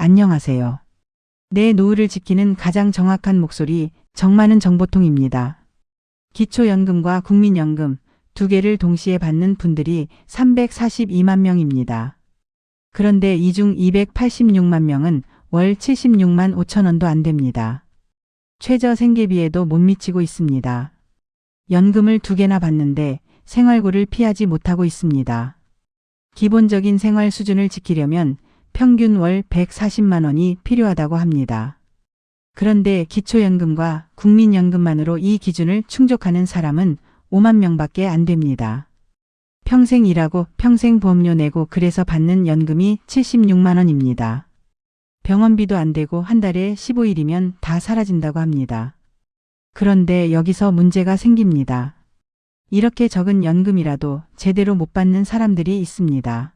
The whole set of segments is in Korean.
안녕하세요. 내 노후를 지키는 가장 정확한 목소리, 정많은 정보통입니다. 기초연금과 국민연금 두 개를 동시에 받는 분들이 342만 명입니다. 그런데 이 중 286만 명은 월 76만 5천 원도 안 됩니다. 최저 생계비에도 못 미치고 있습니다. 연금을 두 개나 받는데 생활고를 피하지 못하고 있습니다. 기본적인 생활 수준을 지키려면 평균 월 140만 원이 필요하다고 합니다. 그런데 기초연금과 국민연금만으로 이 기준을 충족하는 사람은 5만 명밖에 안 됩니다. 평생 일하고 평생 보험료 내고 그래서 받는 연금이 76만 원입니다. 병원비도 안 되고 한 달에 15일이면 다 사라진다고 합니다. 그런데 여기서 문제가 생깁니다. 이렇게 적은 연금이라도 제대로 못 받는 사람들이 있습니다.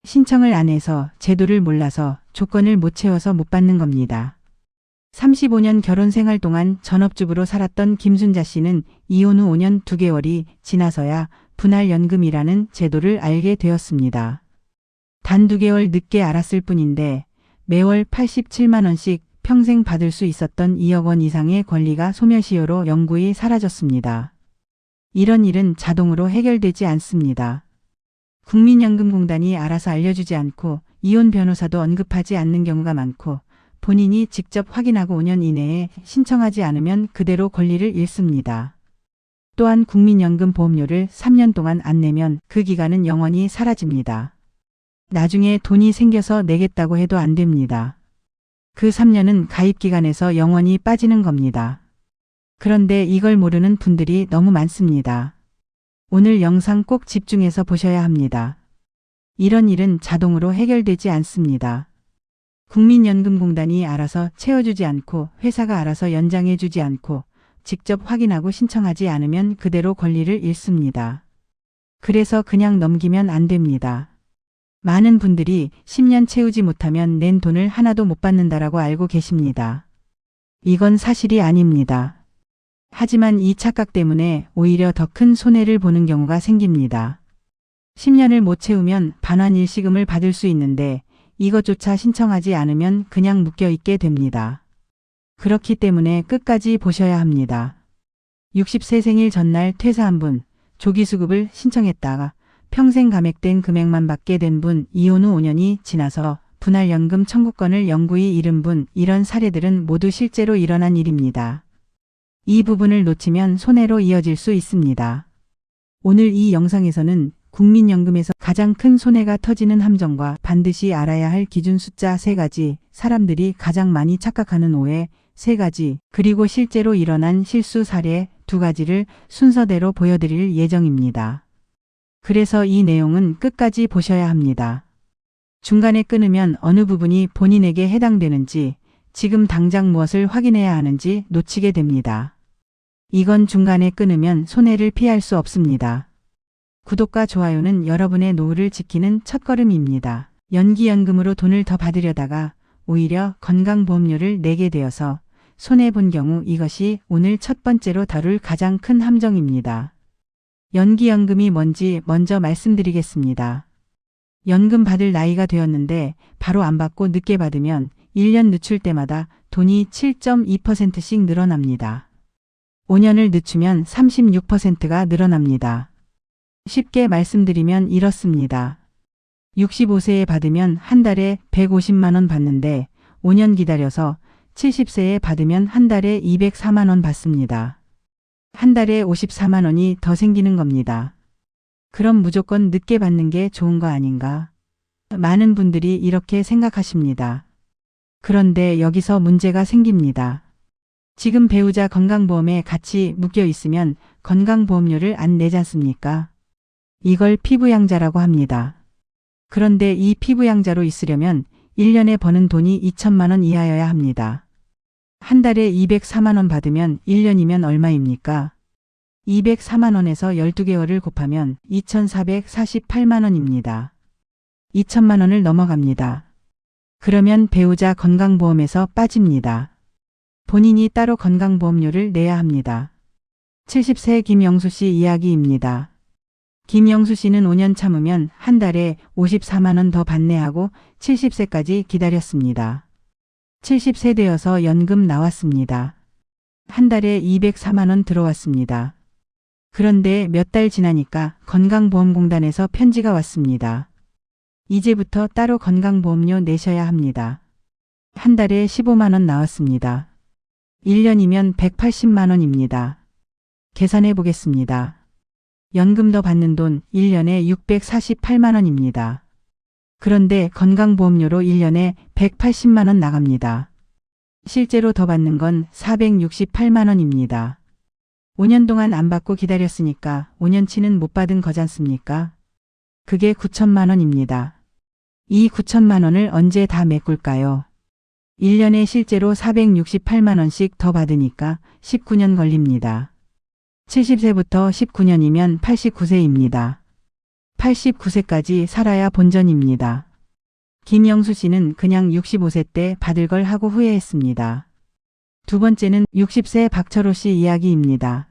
신청을 안 해서 제도를 몰라서 조건을 못 채워서 못 받는 겁니다. 35년 결혼 생활 동안 전업주부로 살았던 김순자 씨는 이혼 후 5년 2개월이 지나서야 분할연금이라는 제도를 알게 되었습니다. 단 2개월 늦게 알았을 뿐인데 매월 87만 원씩 평생 받을 수 있었던 2억 원 이상의 권리가 소멸시효로 영구히 사라졌습니다. 이런 일은 자동으로 해결되지 않습니다. 국민연금공단이 알아서 알려주지 않고 이혼 변호사도 언급하지 않는 경우가 많고 본인이 직접 확인하고 5년 이내에 신청하지 않으면 그대로 권리를 잃습니다. 또한 국민연금 보험료를 3년 동안 안 내면 그 기간은 영원히 사라집니다. 나중에 돈이 생겨서 내겠다고 해도 안 됩니다. 그 3년은 가입기간에서 영원히 빠지는 겁니다. 그런데 이걸 모르는 분들이 너무 많습니다. 오늘 영상 꼭 집중해서 보셔야 합니다. 이런 일은 자동으로 해결되지 않습니다. 국민연금공단이 알아서 채워주지 않고 회사가 알아서 연장해주지 않고 직접 확인하고 신청하지 않으면 그대로 권리를 잃습니다. 그래서 그냥 넘기면 안 됩니다. 많은 분들이 10년 채우지 못하면 낸 돈을 하나도 못 받는다라고 알고 계십니다. 이건 사실이 아닙니다. 하지만 이 착각 때문에 오히려 더 큰 손해를 보는 경우가 생깁니다. 10년을 못 채우면 반환 일시금을 받을 수 있는데 이것조차 신청하지 않으면 그냥 묶여있게 됩니다. 그렇기 때문에 끝까지 보셔야 합니다. 60세 생일 전날 퇴사한 분, 조기수급을 신청했다가 평생 감액된 금액만 받게 된 분, 이혼 후 5년이 지나서 분할연금 청구권을 영구히 잃은 분, 이런 사례들은 모두 실제로 일어난 일입니다. 이 부분을 놓치면 손해로 이어질 수 있습니다. 오늘 이 영상에서는 국민연금에서 가장 큰 손해가 터지는 함정과 반드시 알아야 할 기준 숫자 3가지, 사람들이 가장 많이 착각하는 오해 3가지, 그리고 실제로 일어난 실수 사례 2가지를 순서대로 보여드릴 예정입니다. 그래서 이 내용은 끝까지 보셔야 합니다. 중간에 끊으면 어느 부분이 본인에게 해당되는지, 지금 당장 무엇을 확인해야 하는지 놓치게 됩니다. 이건 중간에 끊으면 손해를 피할 수 없습니다. 구독과 좋아요는 여러분의 노후를 지키는 첫걸음입니다. 연기연금으로 돈을 더 받으려다가 오히려 건강보험료를 내게 되어서 손해본 경우, 이것이 오늘 첫 번째로 다룰 가장 큰 함정입니다. 연기연금이 뭔지 먼저 말씀드리겠습니다. 연금 받을 나이가 되었는데 바로 안 받고 늦게 받으면 1년 늦출 때마다 돈이 7.2%씩 늘어납니다. 5년을 늦추면 36%가 늘어납니다. 쉽게 말씀드리면 이렇습니다. 65세에 받으면 한 달에 150만 원 받는데 5년 기다려서 70세에 받으면 한 달에 204만 원 받습니다. 한 달에 54만 원이 더 생기는 겁니다. 그럼 무조건 늦게 받는 게 좋은 거 아닌가? 많은 분들이 이렇게 생각하십니다. 그런데 여기서 문제가 생깁니다. 지금 배우자 건강보험에 같이 묶여 있으면 건강보험료를 안 내지 않습니까? 이걸 피부양자라고 합니다. 그런데 이 피부양자로 있으려면 1년에 버는 돈이 2천만 원 이하여야 합니다. 한 달에 204만 원 받으면 1년이면 얼마입니까? 204만 원에서 12개월을 곱하면 2,448만 원입니다. 2천만 원을 넘어갑니다. 그러면 배우자 건강보험에서 빠집니다. 본인이 따로 건강보험료를 내야 합니다. 70세 김영수 씨 이야기입니다. 김영수 씨는 5년 참으면 한 달에 54만 원 더 받네 하고 70세까지 기다렸습니다. 70세 되어서 연금 나왔습니다. 한 달에 204만 원 들어왔습니다. 그런데 몇 달 지나니까 건강보험공단에서 편지가 왔습니다. 이제부터 따로 건강보험료 내셔야 합니다. 한 달에 15만 원 나왔습니다. 1년이면 180만 원입니다. 계산해 보겠습니다. 연금 더 받는 돈 1년에 648만 원입니다. 그런데 건강보험료로 1년에 180만 원 나갑니다. 실제로 더 받는 건 468만 원입니다. 5년 동안 안 받고 기다렸으니까 5년치는 못 받은 거잖습니까? 그게 9천만 원입니다. 이 9천만 원을 언제 다 메꿀까요? 1년에 실제로 468만 원씩 더 받으니까 19년 걸립니다. 70세부터 19년이면 89세입니다. 89세까지 살아야 본전입니다. 김영수 씨는 그냥 65세 때 받을 걸 하고 후회했습니다. 두 번째는 60세 박철호 씨 이야기입니다.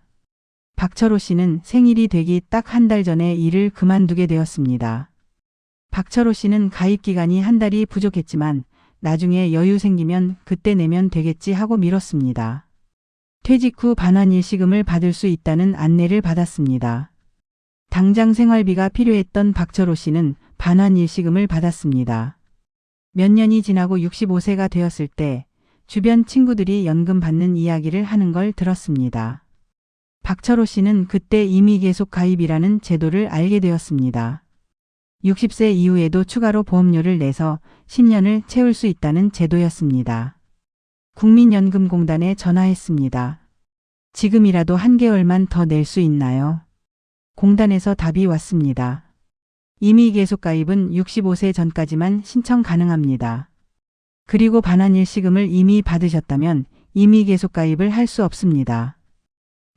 박철호 씨는 생일이 되기 딱 한 달 전에 일을 그만두게 되었습니다. 박철호 씨는 가입 기간이 한 달이 부족했지만 나중에 여유 생기면 그때 내면 되겠지 하고 미뤘습니다. 퇴직 후 반환일시금을 받을 수 있다는 안내를 받았습니다. 당장 생활비가 필요했던 박철호 씨는 반환일시금을 받았습니다. 몇 년이 지나고 65세가 되었을 때 주변 친구들이 연금 받는 이야기를 하는 걸 들었습니다. 박철호 씨는 그때 이미 계속 가입이라는 제도를 알게 되었습니다. 60세 이후에도 추가로 보험료를 내서 10년을 채울 수 있다는 제도였습니다. 국민연금공단에 전화했습니다. 지금이라도 한 개월만 더 낼 수 있나요? 공단에서 답이 왔습니다. 이미 계속 가입은 65세 전까지만 신청 가능합니다. 그리고 반환일시금을 이미 받으셨다면 이미 계속 가입을 할 수 없습니다.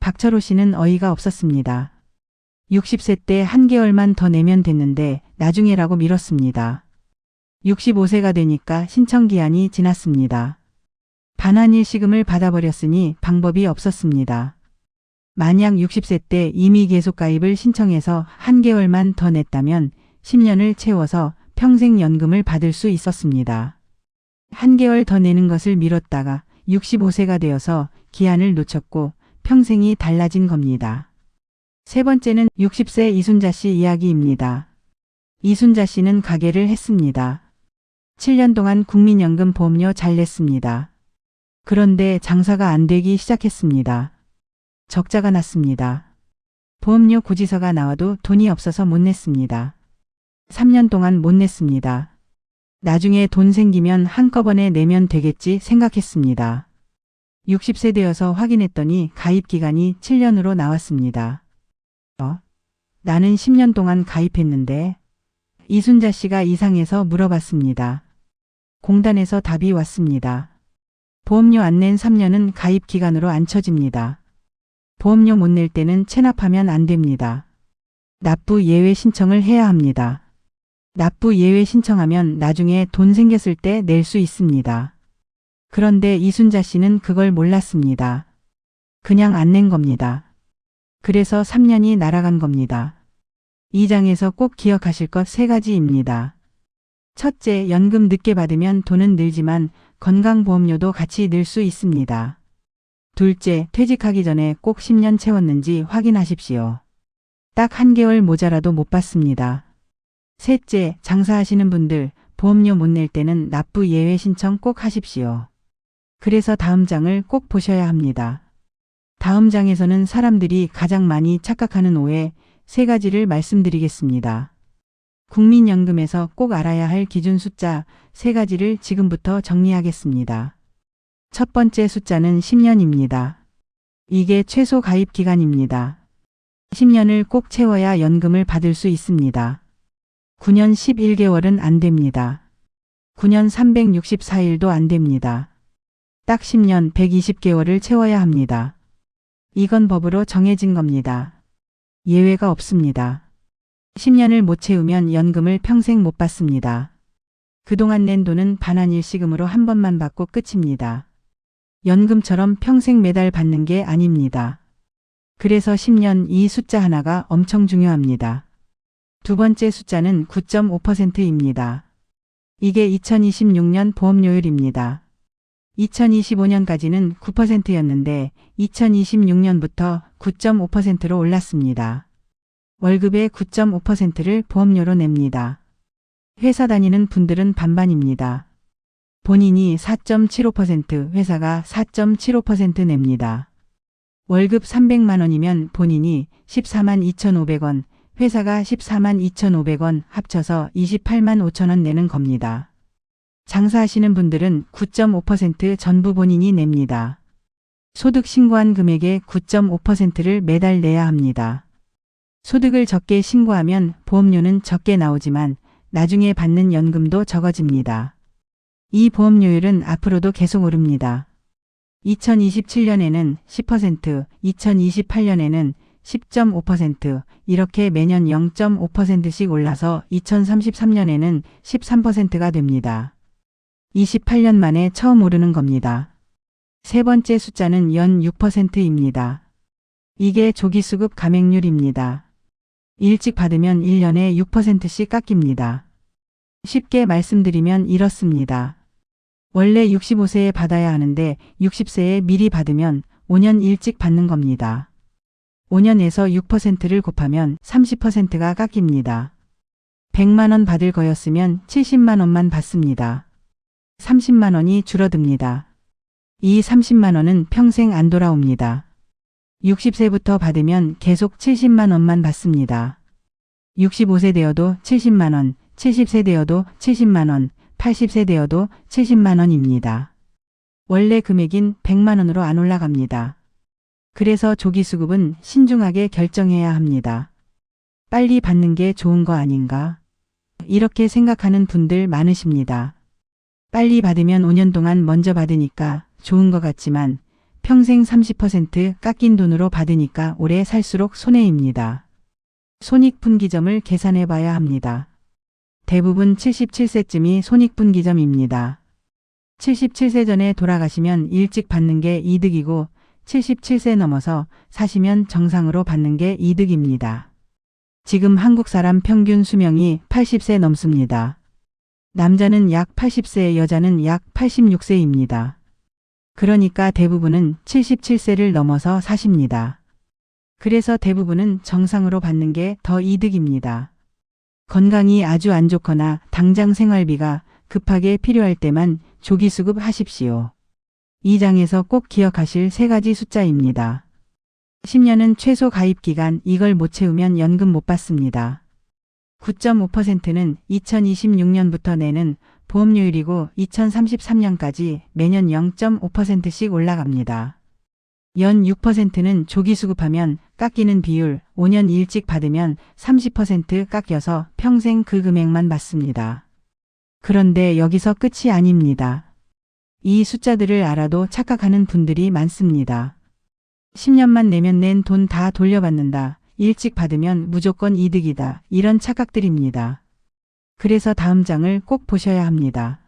박철호 씨는 어이가 없었습니다. 60세 때 한 개월만 더 내면 됐는데 나중에라고 미뤘습니다. 65세가 되니까 신청기한이 지났습니다. 반환일시금을 받아버렸으니 방법이 없었습니다. 만약 60세 때 이미 계속 가입을 신청해서 한 개월만 더 냈다면 10년을 채워서 평생 연금을 받을 수 있었습니다. 한 개월 더 내는 것을 미뤘다가 65세가 되어서 기한을 놓쳤고 평생이 달라진 겁니다. 세 번째는 60세 이순자 씨 이야기입니다. 이순자 씨는 가게를 했습니다. 7년 동안 국민연금 보험료 잘 냈습니다. 그런데 장사가 안 되기 시작했습니다. 적자가 났습니다. 보험료 고지서가 나와도 돈이 없어서 못 냈습니다. 3년 동안 못 냈습니다. 나중에 돈 생기면 한꺼번에 내면 되겠지 생각했습니다. 60세 되어서 확인했더니 가입 기간이 7년으로 나왔습니다. 나는 10년 동안 가입했는데? 이순자 씨가 이상해서 물어봤습니다. 공단에서 답이 왔습니다. 보험료 안 낸 3년은 가입 기간으로 안 쳐집니다. 보험료 못 낼 때는 체납하면 안 됩니다. 납부 예외 신청을 해야 합니다. 납부 예외 신청하면 나중에 돈 생겼을 때 낼 수 있습니다. 그런데 이순자 씨는 그걸 몰랐습니다. 그냥 안 낸 겁니다. 그래서 3년이 날아간 겁니다. 이 장에서 꼭 기억하실 것 3가지입니다. 첫째, 연금 늦게 받으면 돈은 늘지만 건강보험료도 같이 늘 수 있습니다. 둘째, 퇴직하기 전에 꼭 10년 채웠는지 확인하십시오. 딱 한 개월 모자라도 못 받습니다. 셋째, 장사하시는 분들 보험료 못 낼 때는 납부 예외 신청 꼭 하십시오. 그래서 다음 장을 꼭 보셔야 합니다. 다음 장에서는 사람들이 가장 많이 착각하는 오해 3가지를 말씀드리겠습니다. 국민연금에서 꼭 알아야 할 기준 숫자 3가지를 지금부터 정리하겠습니다. 첫 번째 숫자는 10년입니다. 이게 최소 가입 기간입니다. 10년을 꼭 채워야 연금을 받을 수 있습니다. 9년 11개월은 안 됩니다. 9년 364일도 안 됩니다. 딱 10년 120개월을 채워야 합니다. 이건 법으로 정해진 겁니다. 예외가 없습니다. 10년을 못 채우면 연금을 평생 못 받습니다. 그동안 낸 돈은 반환일시금으로 한 번만 받고 끝입니다. 연금처럼 평생 매달 받는 게 아닙니다. 그래서 10년 이 숫자 하나가 엄청 중요합니다. 두 번째 숫자는 9.5%입니다. 이게 2026년 보험료율입니다. 2025년까지는 9%였는데 2026년부터 9.5%로 올랐습니다. 월급의 9.5%를 보험료로 냅니다. 회사 다니는 분들은 반반입니다. 본인이 4.75%, 회사가 4.75% 냅니다. 월급 300만 원이면 본인이 14만 2,500원, 회사가 14만 2,500원 합쳐서 28만 5천 원 내는 겁니다. 장사하시는 분들은 9.5% 전부 본인이 냅니다. 소득 신고한 금액의 9.5%를 매달 내야 합니다. 소득을 적게 신고하면 보험료는 적게 나오지만 나중에 받는 연금도 적어집니다. 이 보험료율은 앞으로도 계속 오릅니다. 2027년에는 10%, 2028년에는 10.5%, 이렇게 매년 0.5%씩 올라서 2033년에는 13%가 됩니다. 28년 만에 처음 오르는 겁니다. 세 번째 숫자는 연 6%입니다. 이게 조기수급 감액률입니다. 일찍 받으면 1년에 6%씩 깎입니다. 쉽게 말씀드리면 이렇습니다. 원래 65세에 받아야 하는데 60세에 미리 받으면 5년 일찍 받는 겁니다. 5년에서 6%를 곱하면 30%가 깎입니다. 100만 원 받을 거였으면 70만 원만 받습니다. 30만 원이 줄어듭니다. 이 30만 원은 평생 안 돌아옵니다. 60세부터 받으면 계속 70만 원만 받습니다. 65세 되어도 70만 원, 70세 되어도 70만 원, 80세 되어도 70만 원입니다. 원래 금액인 100만 원으로 안 올라갑니다. 그래서 조기수급은 신중하게 결정해야 합니다. 빨리 받는 게 좋은 거 아닌가? 이렇게 생각하는 분들 많으십니다. 빨리 받으면 5년 동안 먼저 받으니까 좋은 것 같지만 평생 30% 깎인 돈으로 받으니까 오래 살수록 손해입니다. 손익분기점을 계산해 봐야 합니다. 대부분 77세쯤이 손익분기점입니다. 77세 전에 돌아가시면 일찍 받는 게 이득이고 77세 넘어서 사시면 정상으로 받는 게 이득입니다. 지금 한국 사람 평균 수명이 80세 넘습니다. 남자는 약 80세, 여자는 약 86세입니다. 그러니까 대부분은 77세를 넘어서 사십니다. 그래서 대부분은 정상으로 받는 게 더 이득입니다. 건강이 아주 안 좋거나 당장 생활비가 급하게 필요할 때만 조기수급 하십시오. 이 장에서 꼭 기억하실 세 가지 숫자입니다. 10년은 최소 가입기간, 이걸 못 채우면 연금 못 받습니다. 9.5%는 2026년부터 내는 보험료율이고 2033년까지 매년 0.5%씩 올라갑니다. 연 6%는 조기수급하면 깎이는 비율, 5년 일찍 받으면 30% 깎여서 평생 그 금액만 받습니다. 그런데 여기서 끝이 아닙니다. 이 숫자들을 알아도 착각하는 분들이 많습니다. 10년만 내면 낸 돈 다 돌려받는다. 일찍 받으면 무조건 이득이다. 이런 착각들입니다. 그래서 다음 장을 꼭 보셔야 합니다.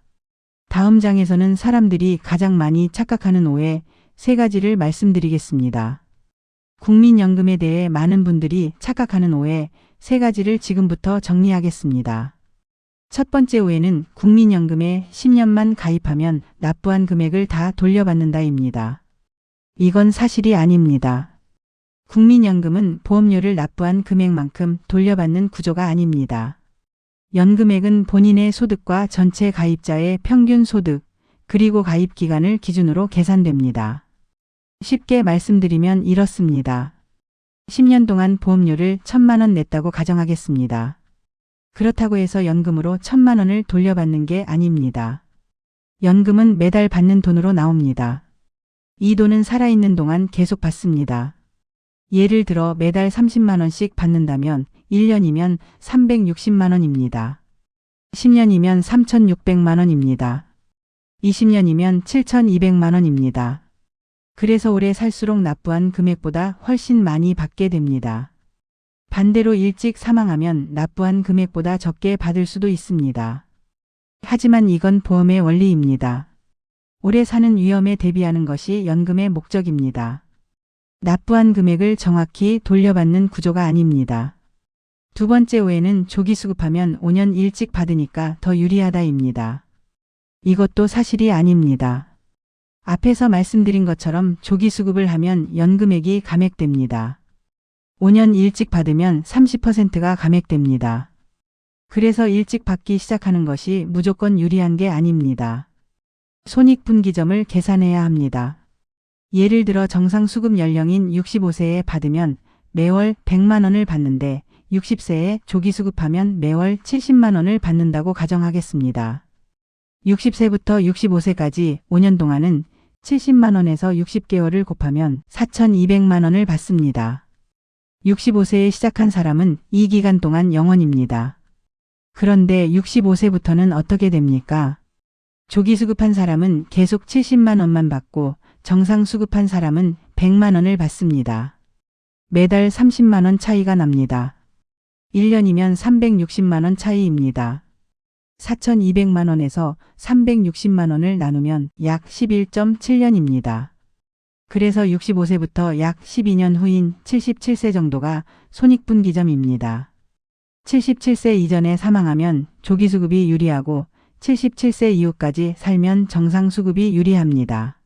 다음 장에서는 사람들이 가장 많이 착각하는 오해 세 가지를 말씀드리겠습니다. 국민연금에 대해 많은 분들이 착각하는 오해 세 가지를 지금부터 정리하겠습니다. 첫 번째 오해는 국민연금에 10년만 가입하면 납부한 금액을 다 돌려받는다입니다. 이건 사실이 아닙니다. 국민연금은 보험료를 납부한 금액만큼 돌려받는 구조가 아닙니다. 연금액은 본인의 소득과 전체 가입자의 평균 소득, 그리고 가입 기간을 기준으로 계산됩니다. 쉽게 말씀드리면 이렇습니다. 10년 동안 보험료를 1,000만 원 냈다고 가정하겠습니다. 그렇다고 해서 연금으로 1,000만 원을 돌려받는 게 아닙니다. 연금은 매달 받는 돈으로 나옵니다. 이 돈은 살아있는 동안 계속 받습니다. 예를 들어 매달 30만 원씩 받는다면 1년이면 360만 원입니다. 10년이면 3,600만 원입니다. 20년이면 7,200만 원입니다. 그래서 오래 살수록 납부한 금액보다 훨씬 많이 받게 됩니다. 반대로 일찍 사망하면 납부한 금액보다 적게 받을 수도 있습니다. 하지만 이건 보험의 원리입니다. 오래 사는 위험에 대비하는 것이 연금의 목적입니다. 납부한 금액을 정확히 돌려받는 구조가 아닙니다. 두 번째 오해는 조기 수급하면 5년 일찍 받으니까 더 유리하다입니다. 이것도 사실이 아닙니다. 앞에서 말씀드린 것처럼 조기 수급을 하면 연금액이 감액됩니다. 5년 일찍 받으면 30%가 감액됩니다. 그래서 일찍 받기 시작하는 것이 무조건 유리한 게 아닙니다. 손익분기점을 계산해야 합니다. 예를 들어 정상 수급 연령인 65세에 받으면 매월 100만 원을 받는데 60세에 조기 수급하면 매월 70만 원을 받는다고 가정하겠습니다. 60세부터 65세까지 5년 동안은 70만 원에서 60개월을 곱하면 4,200만 원을 받습니다. 65세에 시작한 사람은 이 기간 동안 0원입니다. 그런데 65세부터는 어떻게 됩니까? 조기 수급한 사람은 계속 70만 원만 받고 정상 수급한 사람은 100만 원을 받습니다. 매달 30만 원 차이가 납니다. 1년이면 360만 원 차이입니다. 4,200만 원에서 360만 원을 나누면 약 11.7년입니다. 그래서 65세부터 약 12년 후인 77세 정도가 손익분기점입니다. 77세 이전에 사망하면 조기 수급이 유리하고 77세 이후까지 살면 정상 수급이 유리합니다.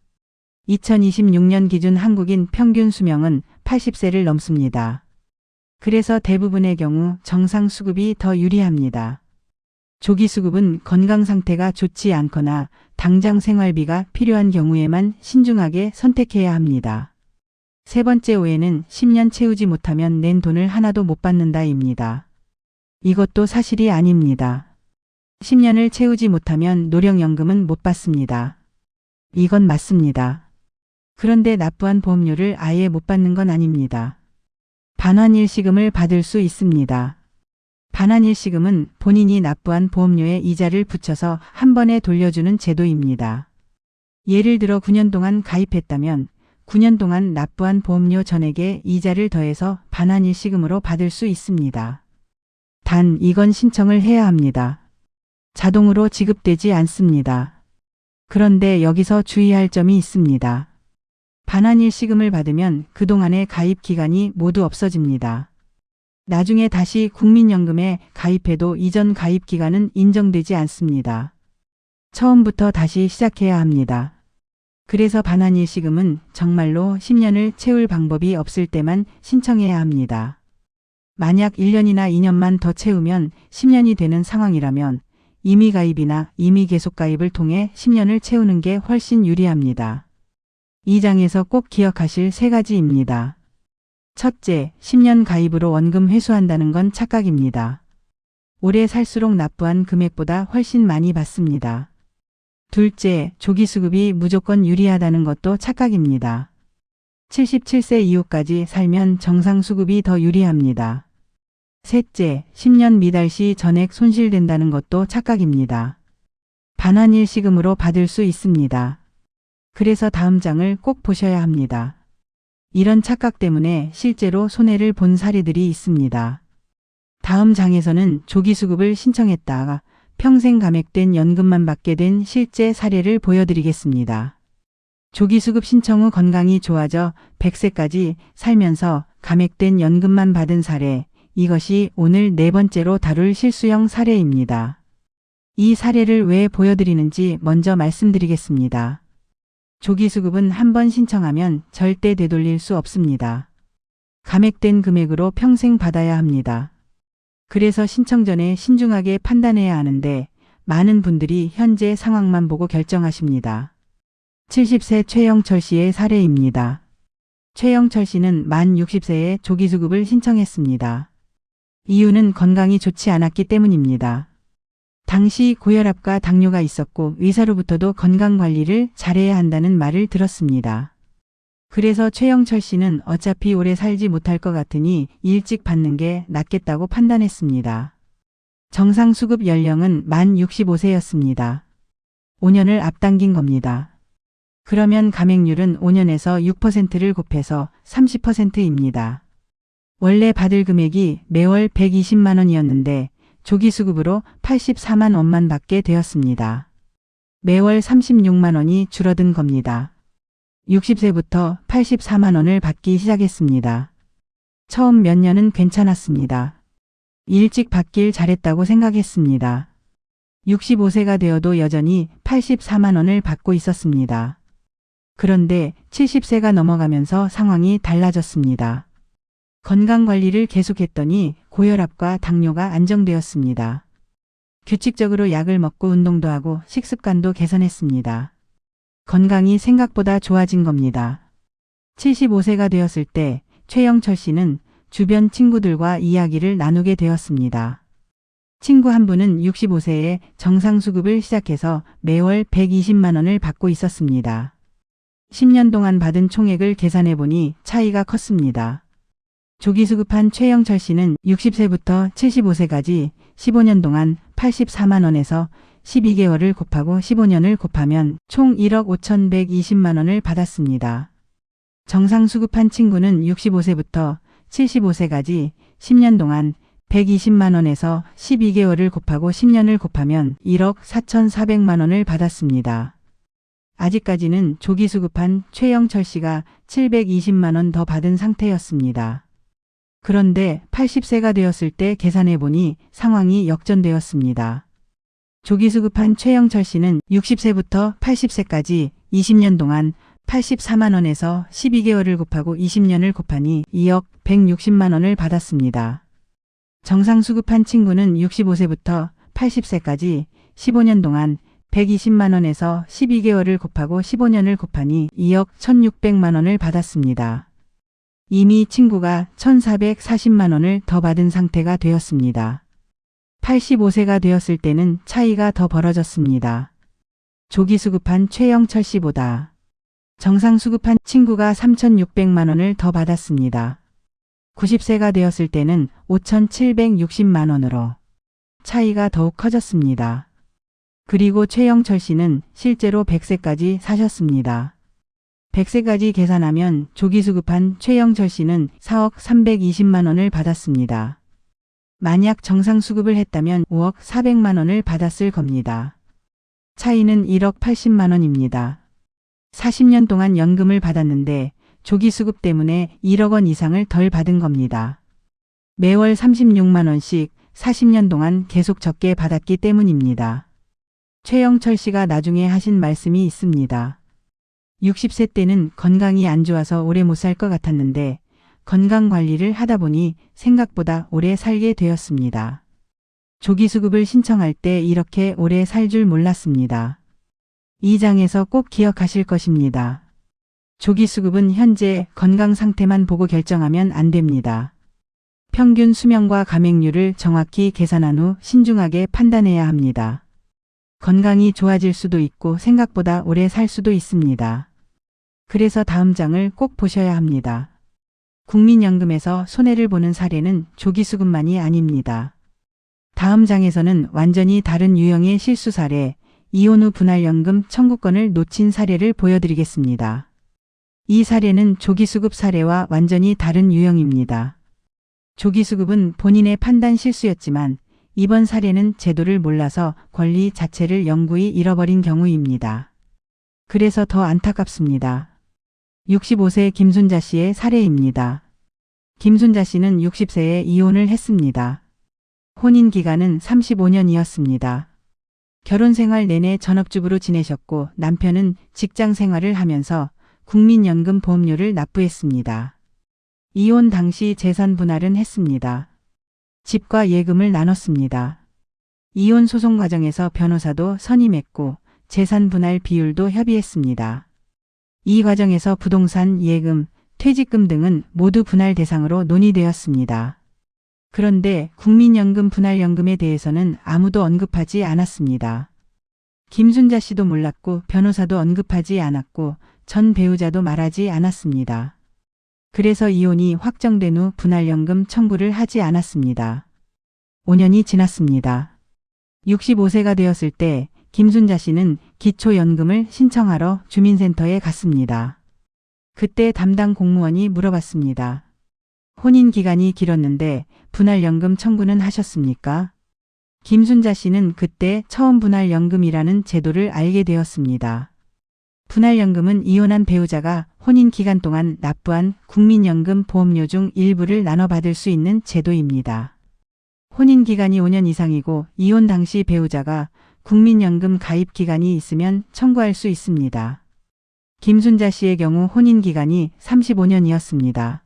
2026년 기준 한국인 평균 수명은 80세를 넘습니다. 그래서 대부분의 경우 정상 수급이 더 유리합니다. 조기 수급은 건강 상태가 좋지 않거나 당장 생활비가 필요한 경우에만 신중하게 선택해야 합니다. 세 번째 오해는 10년 채우지 못하면 낸 돈을 하나도 못 받는다입니다. 이것도 사실이 아닙니다. 10년을 채우지 못하면 노령연금은 못 받습니다. 이건 맞습니다. 그런데 납부한 보험료를 아예 못 받는 건 아닙니다. 반환일시금을 받을 수 있습니다. 반환일시금은 본인이 납부한 보험료에 이자를 붙여서 한 번에 돌려주는 제도입니다. 예를 들어 9년 동안 가입했다면 9년 동안 납부한 보험료 전액에 이자를 더해서 반환일시금으로 받을 수 있습니다. 단 이건 신청을 해야 합니다. 자동으로 지급되지 않습니다. 그런데 여기서 주의할 점이 있습니다. 반환일시금을 받으면 그동안의 가입 기간이 모두 없어집니다. 나중에 다시 국민연금에 가입해도 이전 가입 기간은 인정되지 않습니다. 처음부터 다시 시작해야 합니다. 그래서 반환일시금은 정말로 10년을 채울 방법이 없을 때만 신청해야 합니다. 만약 1년이나 2년만 더 채우면 10년이 되는 상황이라면 임의 가입이나 임의 계속 가입을 통해 10년을 채우는 게 훨씬 유리합니다. 이 장에서 꼭 기억하실 세 가지입니다. 첫째, 10년 가입으로 원금 회수한다는 건 착각입니다. 오래 살수록 납부한 금액보다 훨씬 많이 받습니다. 둘째, 조기 수급이 무조건 유리하다는 것도 착각입니다. 77세 이후까지 살면 정상 수급이 더 유리합니다. 셋째, 10년 미달 시 전액 손실된다는 것도 착각입니다. 반환일시금으로 받을 수 있습니다. 그래서 다음 장을 꼭 보셔야 합니다. 이런 착각 때문에 실제로 손해를 본 사례들이 있습니다. 다음 장에서는 조기 수급을 신청했다가 평생 감액된 연금만 받게 된 실제 사례를 보여드리겠습니다. 조기 수급 신청 후 건강이 좋아져 100세까지 살면서 감액된 연금만 받은 사례, 이것이 오늘 네 번째로 다룰 실수형 사례입니다. 이 사례를 왜 보여드리는지 먼저 말씀드리겠습니다. 조기 수급은 한 번 신청하면 절대 되돌릴 수 없습니다. 감액된 금액으로 평생 받아야 합니다. 그래서 신청 전에 신중하게 판단해야 하는데 많은 분들이 현재 상황만 보고 결정하십니다. 70세 최영철 씨의 사례입니다. 최영철 씨는 만 60세에 조기 수급을 신청했습니다. 이유는 건강이 좋지 않았기 때문입니다. 당시 고혈압과 당뇨가 있었고 의사로부터도 건강관리를 잘해야 한다는 말을 들었습니다. 그래서 최영철 씨는 어차피 오래 살지 못할 것 같으니 일찍 받는 게 낫겠다고 판단했습니다. 정상 수급 연령은 만 65세였습니다. 5년을 앞당긴 겁니다. 그러면 감액률은 5년에서 6%를 곱해서 30%입니다. 원래 받을 금액이 매월 120만 원이었는데 조기 수급으로 84만 원만 받게 되었습니다. 매월 36만 원이 줄어든 겁니다. 60세부터 84만 원을 받기 시작했습니다. 처음 몇 년은 괜찮았습니다. 일찍 받길 잘했다고 생각했습니다. 65세가 되어도 여전히 84만 원을 받고 있었습니다. 그런데 70세가 넘어가면서 상황이 달라졌습니다. 건강관리를 계속했더니 고혈압과 당뇨가 안정되었습니다. 규칙적으로 약을 먹고 운동도 하고 식습관도 개선했습니다. 건강이 생각보다 좋아진 겁니다. 75세가 되었을 때 최영철 씨는 주변 친구들과 이야기를 나누게 되었습니다. 친구 한 분은 65세에 정상수급을 시작해서 매월 120만 원을 받고 있었습니다. 10년 동안 받은 총액을 계산해 보니 차이가 컸습니다. 조기수급한 최영철 씨는 60세부터 75세까지 15년 동안 84만 원에서 12개월을 곱하고 15년을 곱하면 총 1억 5,120만 원을 받았습니다. 정상수급한 친구는 65세부터 75세까지 10년 동안 120만 원에서 12개월을 곱하고 10년을 곱하면 1억 4,400만 원을 받았습니다. 아직까지는 조기수급한 최영철 씨가 720만 원 더 받은 상태였습니다. 그런데 80세가 되었을 때 계산해 보니 상황이 역전되었습니다. 조기수급한 최영철 씨는 60세부터 80세까지 20년 동안 84만 원에서 12개월을 곱하고 20년을 곱하니 2억 160만 원을 받았습니다. 정상수급한 친구는 65세부터 80세까지 15년 동안 120만 원에서 12개월을 곱하고 15년을 곱하니 2억 1,600만 원을 받았습니다. 이미 친구가 1,440만 원을 더 받은 상태가 되었습니다. 85세가 되었을 때는 차이가 더 벌어졌습니다. 조기수급한 최영철 씨보다 정상수급한 친구가 3,600만 원을 더 받았습니다. 90세가 되었을 때는 5,760만 원으로 차이가 더욱 커졌습니다. 그리고 최영철 씨는 실제로 100세까지 사셨습니다. 100세까지 계산하면 조기수급한 최영철 씨는 4억 320만 원을 받았습니다. 만약 정상수급을 했다면 5억 400만 원을 받았을 겁니다. 차이는 1억 80만 원입니다. 40년 동안 연금을 받았는데 조기수급 때문에 1억 원 이상을 덜 받은 겁니다. 매월 36만 원씩 40년 동안 계속 적게 받았기 때문입니다. 최영철 씨가 나중에 하신 말씀이 있습니다. 60세 때는 건강이 안 좋아서 오래 못 살 것 같았는데 건강관리를 하다 보니 생각보다 오래 살게 되었습니다. 조기수급을 신청할 때 이렇게 오래 살 줄 몰랐습니다. 이 장에서 꼭 기억하실 것입니다. 조기수급은 현재 건강 상태만 보고 결정하면 안 됩니다. 평균 수명과 감액률을 정확히 계산한 후 신중하게 판단해야 합니다. 건강이 좋아질 수도 있고 생각보다 오래 살 수도 있습니다. 그래서 다음 장을 꼭 보셔야 합니다. 국민연금에서 손해를 보는 사례는 조기수급만이 아닙니다. 다음 장에서는 완전히 다른 유형의 실수 사례, 이혼 후 분할연금 청구권을 놓친 사례를 보여드리겠습니다. 이 사례는 조기수급 사례와 완전히 다른 유형입니다. 조기수급은 본인의 판단 실수였지만 이번 사례는 제도를 몰라서 권리 자체를 영구히 잃어버린 경우입니다. 그래서 더 안타깝습니다. 65세 김순자 씨의 사례입니다. 김순자 씨는 60세에 이혼을 했습니다. 혼인 기간은 35년이었습니다. 결혼 생활 내내 전업주부로 지내셨고 남편은 직장 생활을 하면서 국민연금 보험료를 납부했습니다. 이혼 당시 재산 분할은 했습니다. 집과 예금을 나눴습니다. 이혼 소송 과정에서 변호사도 선임했고 재산 분할 비율도 협의했습니다. 이 과정에서 부동산, 예금, 퇴직금 등은 모두 분할 대상으로 논의되었습니다. 그런데 국민연금 분할연금에 대해서는 아무도 언급하지 않았습니다. 김순자 씨도 몰랐고 변호사도 언급하지 않았고 전 배우자도 말하지 않았습니다. 그래서 이혼이 확정된 후 분할연금 청구를 하지 않았습니다. 5년이 지났습니다. 65세가 되었을 때 김순자 씨는 기초연금을 신청하러 주민센터에 갔습니다. 그때 담당 공무원이 물어봤습니다. 혼인 기간이 길었는데 분할연금 청구는 하셨습니까? 김순자 씨는 그때 처음 분할연금이라는 제도를 알게 되었습니다. 분할연금은 이혼한 배우자가 혼인 기간 동안 납부한 국민연금 보험료 중 일부를 나눠 받을 수 있는 제도입니다. 혼인 기간이 5년 이상이고 이혼 당시 배우자가 국민연금 가입 기간이 있으면 청구할 수 있습니다. 김순자 씨의 경우 혼인 기간이 35년이었습니다.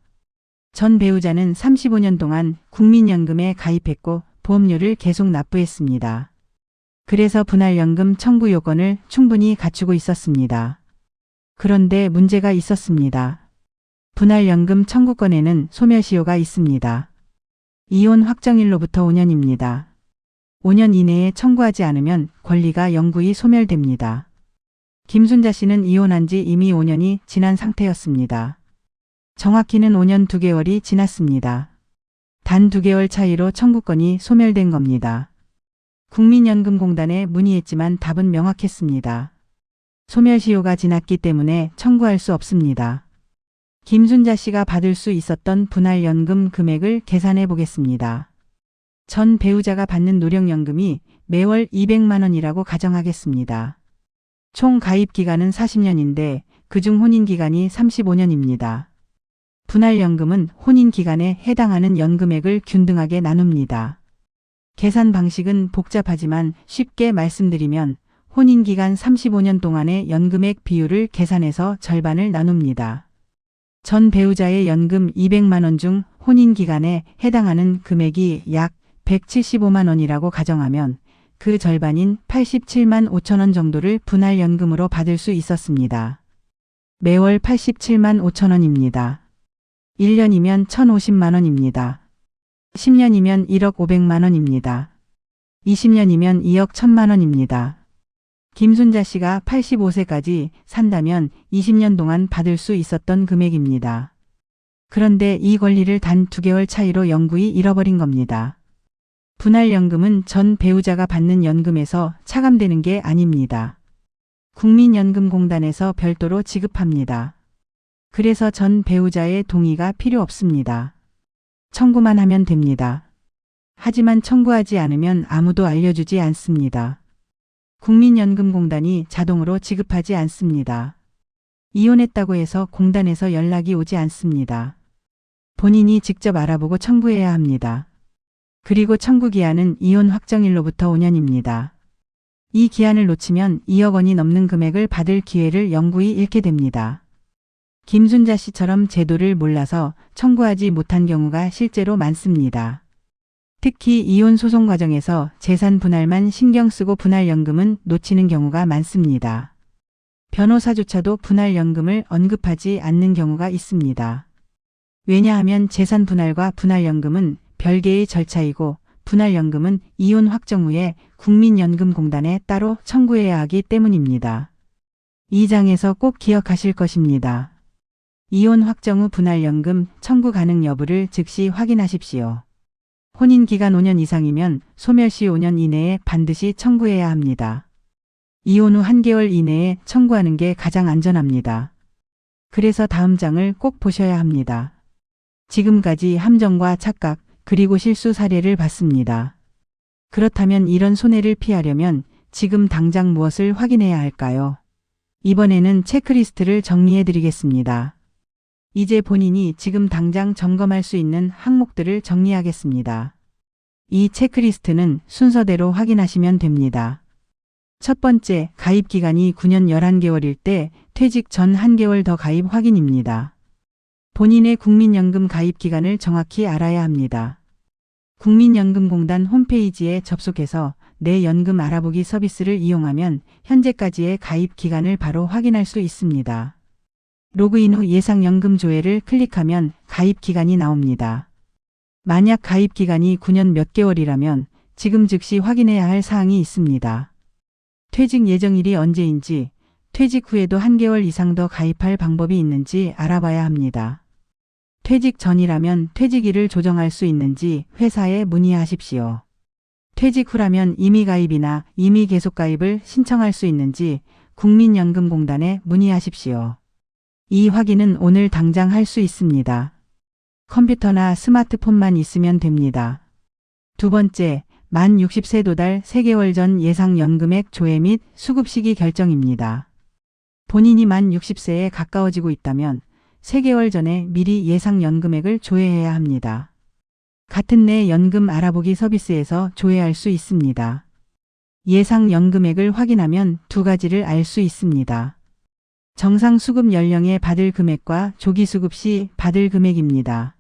전 배우자는 35년 동안 국민연금에 가입했고 보험료를 계속 납부했습니다. 그래서 분할연금 청구 요건을 충분히 갖추고 있었습니다. 그런데 문제가 있었습니다. 분할연금 청구권에는 소멸시효가 있습니다. 이혼 확정일로부터 5년입니다. 5년 이내에 청구하지 않으면 권리가 영구히 소멸됩니다. 김순자 씨는 이혼한 지 이미 5년이 지난 상태였습니다. 정확히는 5년 2개월이 지났습니다. 단 2개월 차이로 청구권이 소멸된 겁니다. 국민연금공단에 문의했지만 답은 명확했습니다. 소멸시효가 지났기 때문에 청구할 수 없습니다. 김순자 씨가 받을 수 있었던 분할연금 금액을 계산해 보겠습니다. 전 배우자가 받는 노령연금이 매월 200만 원이라고 가정하겠습니다. 총 가입 기간은 40년인데 그중 혼인 기간이 35년입니다. 분할연금은 혼인 기간에 해당하는 연금액을 균등하게 나눕니다. 계산 방식은 복잡하지만 쉽게 말씀드리면 혼인 기간 35년 동안의 연금액 비율을 계산해서 절반을 나눕니다. 전 배우자의 연금 200만 원 중 혼인 기간에 해당하는 금액이 약 175만 원이라고 가정하면 그 절반인 87만 5천 원 정도를 분할연금으로 받을 수 있었습니다. 매월 87만 5천 원입니다. 1년이면 1,050만 원입니다. 10년이면 1억 500만 원입니다. 20년이면 2억 1,000만 원입니다. 김순자 씨가 85세까지 산다면 20년 동안 받을 수 있었던 금액입니다. 그런데 이 권리를 단 2개월 차이로 영구히 잃어버린 겁니다. 분할연금은 전 배우자가 받는 연금에서 차감되는 게 아닙니다. 국민연금공단에서 별도로 지급합니다. 그래서 전 배우자의 동의가 필요 없습니다. 청구만 하면 됩니다. 하지만 청구하지 않으면 아무도 알려주지 않습니다. 국민연금공단이 자동으로 지급하지 않습니다. 이혼했다고 해서 공단에서 연락이 오지 않습니다. 본인이 직접 알아보고 청구해야 합니다. 그리고 청구 기한은 이혼 확정일로부터 5년입니다. 이 기한을 놓치면 2억 원이 넘는 금액을 받을 기회를 영구히 잃게 됩니다. 김순자 씨처럼 제도를 몰라서 청구하지 못한 경우가 실제로 많습니다. 특히 이혼 소송 과정에서 재산 분할만 신경 쓰고 분할연금은 놓치는 경우가 많습니다. 변호사조차도 분할연금을 언급하지 않는 경우가 있습니다. 왜냐하면 재산 분할과 분할연금은 별개의 절차이고 분할연금은 이혼 확정 후에 국민연금공단에 따로 청구해야 하기 때문입니다. 이 장에서 꼭 기억하실 것입니다. 이혼 확정 후 분할연금 청구 가능 여부를 즉시 확인하십시오. 혼인 기간 5년 이상이면 소멸시 5년 이내에 반드시 청구해야 합니다. 이혼 후 1개월 이내에 청구하는 게 가장 안전합니다. 그래서 다음 장을 꼭 보셔야 합니다. 지금까지 함정과 착각 그리고 실수 사례를 봤습니다. 그렇다면 이런 손해를 피하려면 지금 당장 무엇을 확인해야 할까요? 이번에는 체크리스트를 정리해 드리겠습니다. 이제 본인이 지금 당장 점검할 수 있는 항목들을 정리하겠습니다. 이 체크리스트는 순서대로 확인하시면 됩니다. 첫 번째, 가입 기간이 9년 11개월일 때 퇴직 전 1개월 더 가입 확인입니다. 본인의 국민연금 가입 기간을 정확히 알아야 합니다. 국민연금공단 홈페이지에 접속해서 내 연금 알아보기 서비스를 이용하면 현재까지의 가입 기간을 바로 확인할 수 있습니다. 로그인 후 예상연금 조회를 클릭하면 가입 기간이 나옵니다. 만약 가입 기간이 9년 몇 개월이라면 지금 즉시 확인해야 할 사항이 있습니다. 퇴직 예정일이 언제인지, 퇴직 후에도 1개월 이상 더 가입할 방법이 있는지 알아봐야 합니다. 퇴직 전이라면 퇴직일을 조정할 수 있는지 회사에 문의하십시오. 퇴직 후라면 임의가입이나 임의계속가입을 신청할 수 있는지 국민연금공단에 문의하십시오. 이 확인은 오늘 당장 할 수 있습니다. 컴퓨터나 스마트폰만 있으면 됩니다. 두 번째, 만 60세 도달 3개월 전 예상연금액 조회 및 수급 시기 결정입니다. 본인이 만 60세에 가까워지고 있다면 3개월 전에 미리 예상연금액을 조회해야 합니다. 같은 내 연금 알아보기 서비스에서 조회할 수 있습니다. 예상 연금액을 확인하면 두 가지를 알 수 있습니다. 정상 수급 연령에 받을 금액과 조기 수급 시 받을 금액입니다.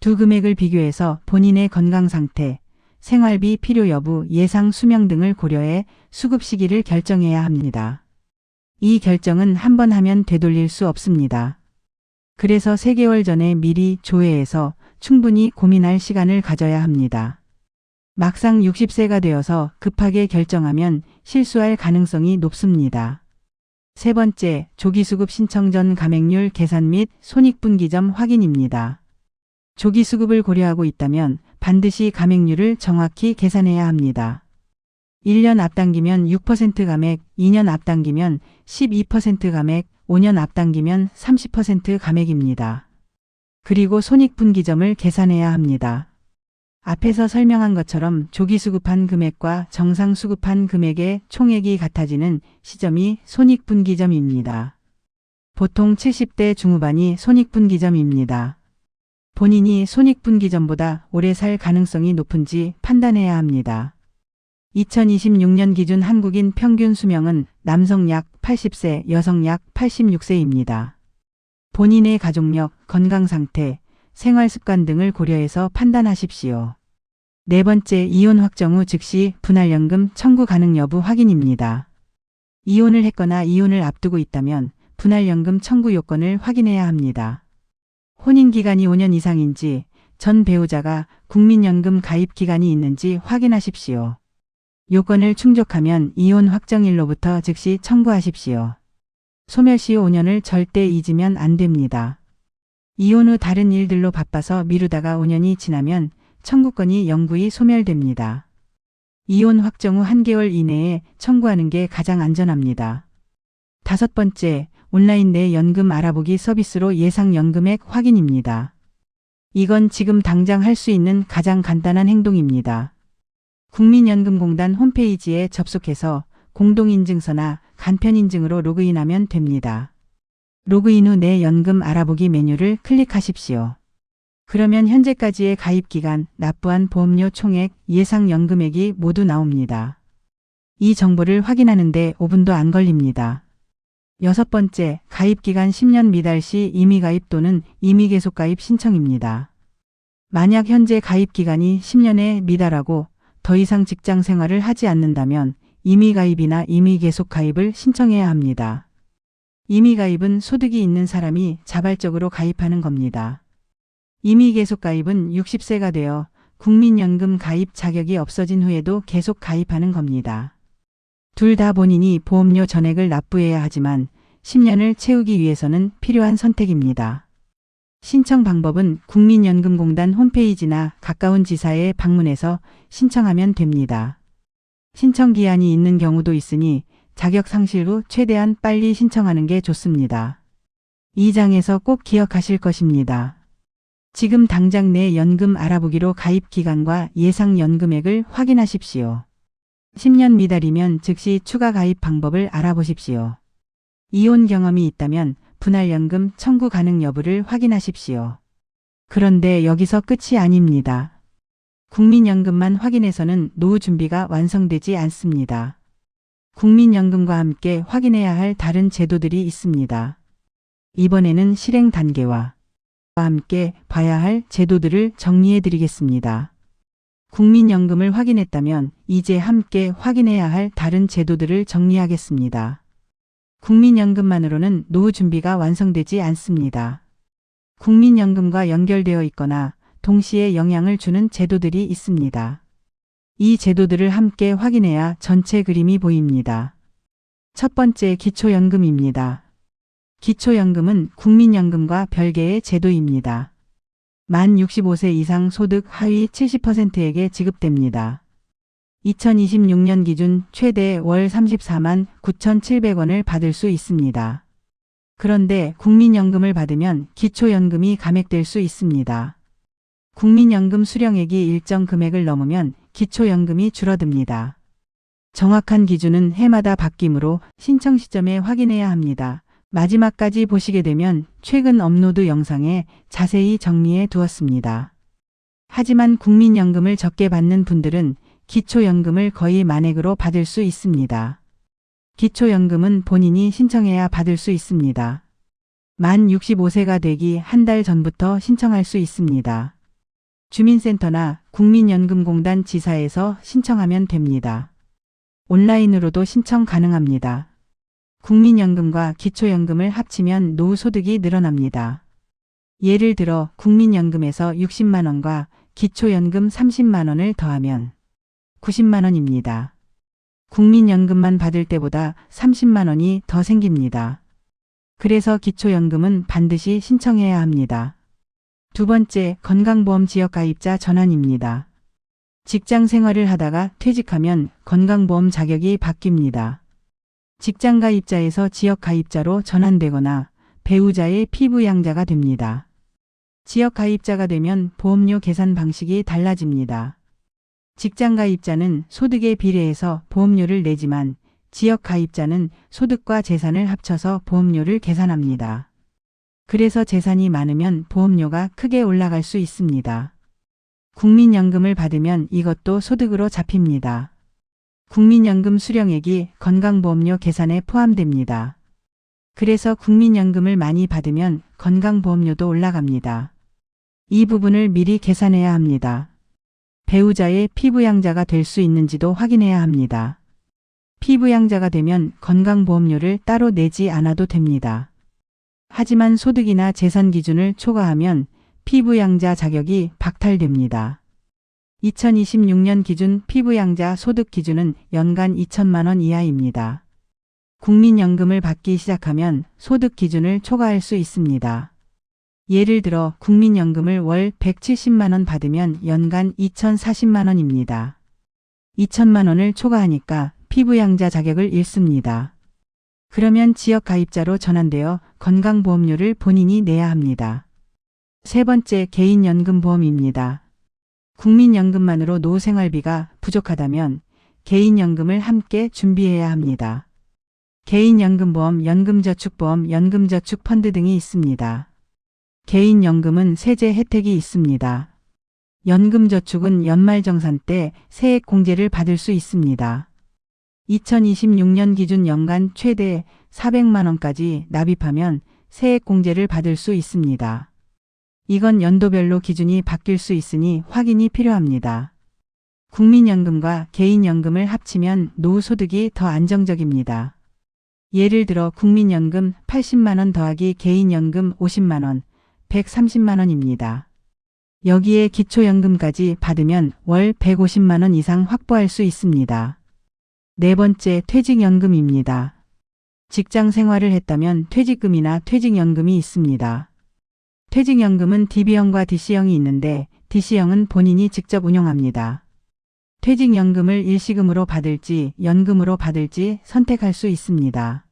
두 금액을 비교해서 본인의 건강 상태, 생활비 필요 여부, 예상 수명 등을 고려해 수급 시기를 결정해야 합니다. 이 결정은 한 번 하면 되돌릴 수 없습니다. 그래서 3개월 전에 미리 조회해서 충분히 고민할 시간을 가져야 합니다. 막상 60세가 되어서 급하게 결정하면 실수할 가능성이 높습니다. 세 번째, 조기수급 신청 전 감액률 계산 및 손익분기점 확인입니다. 조기수급을 고려하고 있다면 반드시 감액률을 정확히 계산해야 합니다. 1년 앞당기면 6% 감액, 2년 앞당기면 12% 감액, 5년 앞당기면 30% 감액입니다. 그리고 손익분기점을 계산해야 합니다. 앞에서 설명한 것처럼 조기수급한 금액과 정상수급한 금액의 총액이 같아지는 시점이 손익분기점입니다. 보통 70대 중후반이 손익분기점입니다. 본인이 손익분기점보다 오래 살 가능성이 높은지 판단해야 합니다. 2026년 기준 한국인 평균 수명은 남성 약 80세, 여성 약 86세입니다. 본인의 가족력, 건강 상태, 생활 습관 등을 고려해서 판단하십시오. 네 번째, 이혼 확정 후 즉시 분할연금 청구 가능 여부 확인입니다. 이혼을 했거나 이혼을 앞두고 있다면 분할연금 청구 요건을 확인해야 합니다. 혼인 기간이 5년 이상인지, 전 배우자가 국민연금 가입 기간이 있는지 확인하십시오. 요건을 충족하면 이혼 확정일로부터 즉시 청구하십시오. 소멸시 5년을 절대 잊으면 안 됩니다. 이혼 후 다른 일들로 바빠서 미루다가 5년이 지나면 청구권이 영구히 소멸됩니다. 이혼 확정 후 1개월 이내에 청구하는 게 가장 안전합니다. 다섯 번째, 온라인 내 연금 알아보기 서비스로 예상 연금액 확인입니다. 이건 지금 당장 할 수 있는 가장 간단한 행동입니다. 국민연금공단 홈페이지에 접속해서 공동인증서나 간편인증으로 로그인하면 됩니다. 로그인 후 내 연금 알아보기 메뉴를 클릭하십시오. 그러면 현재까지의 가입기간, 납부한 보험료 총액, 예상 연금액이 모두 나옵니다. 이 정보를 확인하는데 5분도 안 걸립니다. 여섯 번째, 가입기간 10년 미달 시 임의가입 또는 임의계속가입 신청입니다. 만약 현재 가입기간이 10년에 미달하고 더 이상 직장 생활을 하지 않는다면 임의가입이나 임의계속가입을 신청해야 합니다. 임의가입은 소득이 있는 사람이 자발적으로 가입하는 겁니다. 임의계속가입은 60세가 되어 국민연금 가입 자격이 없어진 후에도 계속 가입하는 겁니다. 둘 다 본인이 보험료 전액을 납부해야 하지만 10년을 채우기 위해서는 필요한 선택입니다. 신청 방법은 국민연금공단 홈페이지나 가까운 지사에 방문해서 신청하면 됩니다. 신청 기한이 있는 경우도 있으니 자격 상실 후 최대한 빨리 신청하는 게 좋습니다. 이 장에서 꼭 기억하실 것입니다. 지금 당장 내 연금 알아보기로 가입 기간과 예상 연금액을 확인하십시오. 10년 미달이면 즉시 추가 가입 방법을 알아보십시오. 이혼 경험이 있다면 분할연금 청구 가능 여부를 확인하십시오. 그런데 여기서 끝이 아닙니다. 국민연금만 확인해서는 노후 준비가 완성되지 않습니다. 국민연금과 함께 확인해야 할 다른 제도들이 있습니다. 이번에는 실행 단계와 함께 봐야 할 제도들을 정리해 드리겠습니다. 국민연금을 확인했다면 이제 함께 확인해야 할 다른 제도들을 정리하겠습니다. 국민연금만으로는 노후 준비가 완성되지 않습니다. 국민연금과 연결되어 있거나 동시에 영향을 주는 제도들이 있습니다. 이 제도들을 함께 확인해야 전체 그림이 보입니다. 첫 번째, 기초연금입니다. 기초연금은 국민연금과 별개의 제도입니다. 만 65세 이상 소득 하위 70%에게 지급됩니다. 2026년 기준 최대 월 34만 9,700원을 받을 수 있습니다. 그런데 국민연금을 받으면 기초연금이 감액될 수 있습니다. 국민연금 수령액이 일정 금액을 넘으면 기초연금이 줄어듭니다. 정확한 기준은 해마다 바뀌므로 신청 시점에 확인해야 합니다. 마지막까지 보시게 되면 최근 업로드 영상에 자세히 정리해 두었습니다. 하지만 국민연금을 적게 받는 분들은 기초연금을 거의 만액으로 받을 수 있습니다. 기초연금은 본인이 신청해야 받을 수 있습니다. 만 65세가 되기 한 달 전부터 신청할 수 있습니다. 주민센터나 국민연금공단 지사에서 신청하면 됩니다. 온라인으로도 신청 가능합니다. 국민연금과 기초연금을 합치면 노후소득이 늘어납니다. 예를 들어 국민연금에서 60만 원과 기초연금 30만 원을 더하면 90만 원입니다. 국민연금만 받을 때보다 30만 원이 더 생깁니다. 그래서 기초연금은 반드시 신청해야 합니다. 두 번째, 건강보험 지역가입자 전환입니다. 직장 생활을 하다가 퇴직하면 건강보험 자격이 바뀝니다. 직장가입자에서 지역가입자로 전환되거나 배우자의 피부양자가 됩니다. 지역가입자가 되면 보험료 계산 방식이 달라집니다. 직장가입자는 소득에 비례해서 보험료를 내지만 지역가입자는 소득과 재산을 합쳐서 보험료를 계산합니다. 그래서 재산이 많으면 보험료가 크게 올라갈 수 있습니다. 국민연금을 받으면 이것도 소득으로 잡힙니다. 국민연금 수령액이 건강보험료 계산에 포함됩니다. 그래서 국민연금을 많이 받으면 건강보험료도 올라갑니다. 이 부분을 미리 계산해야 합니다. 배우자의 피부양자가 될 수 있는지도 확인해야 합니다. 피부양자가 되면 건강보험료를 따로 내지 않아도 됩니다. 하지만 소득이나 재산 기준을 초과하면 피부양자 자격이 박탈됩니다. 2026년 기준 피부양자 소득 기준은 연간 2천만 원 이하입니다. 국민연금을 받기 시작하면 소득 기준을 초과할 수 있습니다. 예를 들어 국민연금을 월 170만 원 받으면 연간 2,040만 원입니다. 2천만 원을 초과하니까 피부양자 자격을 잃습니다. 그러면 지역가입자로 전환되어 건강보험료를 본인이 내야 합니다. 세 번째, 개인연금보험입니다. 국민연금만으로 노후생활비가 부족하다면 개인연금을 함께 준비해야 합니다. 개인연금보험, 연금저축보험, 연금저축펀드 등이 있습니다. 개인연금은 세제 혜택이 있습니다. 연금저축은 연말정산 때 세액공제를 받을 수 있습니다. 2026년 기준 연간 최대 400만 원까지 납입하면 세액공제를 받을 수 있습니다. 이건 연도별로 기준이 바뀔 수 있으니 확인이 필요합니다. 국민연금과 개인연금을 합치면 노후소득이 더 안정적입니다. 예를 들어 국민연금 80만 원 더하기 개인연금 50만 원, 130만 원입니다. 여기에 기초연금까지 받으면 월 150만 원 이상 확보할 수 있습니다. 네 번째, 퇴직연금입니다. 직장 생활을 했다면 퇴직금이나 퇴직연금이 있습니다. 퇴직연금은 DB형과 DC형이 있는데 DC형은 본인이 직접 운용합니다. 퇴직연금을 일시금으로 받을지 연금으로 받을지 선택할 수 있습니다.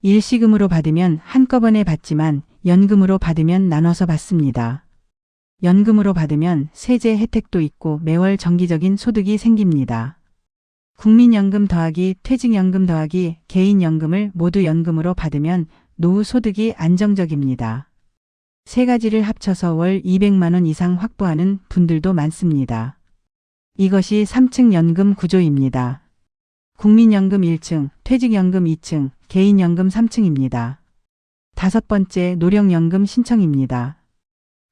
일시금으로 받으면 한꺼번에 받지만 연금으로 받으면 나눠서 받습니다. 연금으로 받으면 세제 혜택도 있고 매월 정기적인 소득이 생깁니다. 국민연금 더하기 퇴직연금 더하기 개인연금을 모두 연금으로 받으면 노후 소득이 안정적입니다. 세 가지를 합쳐서 월 200만 원 이상 확보하는 분들도 많습니다. 이것이 3층 연금 구조입니다. 국민연금 1층, 퇴직연금 2층, 개인연금 3층입니다. 다섯 번째, 노령연금 신청입니다.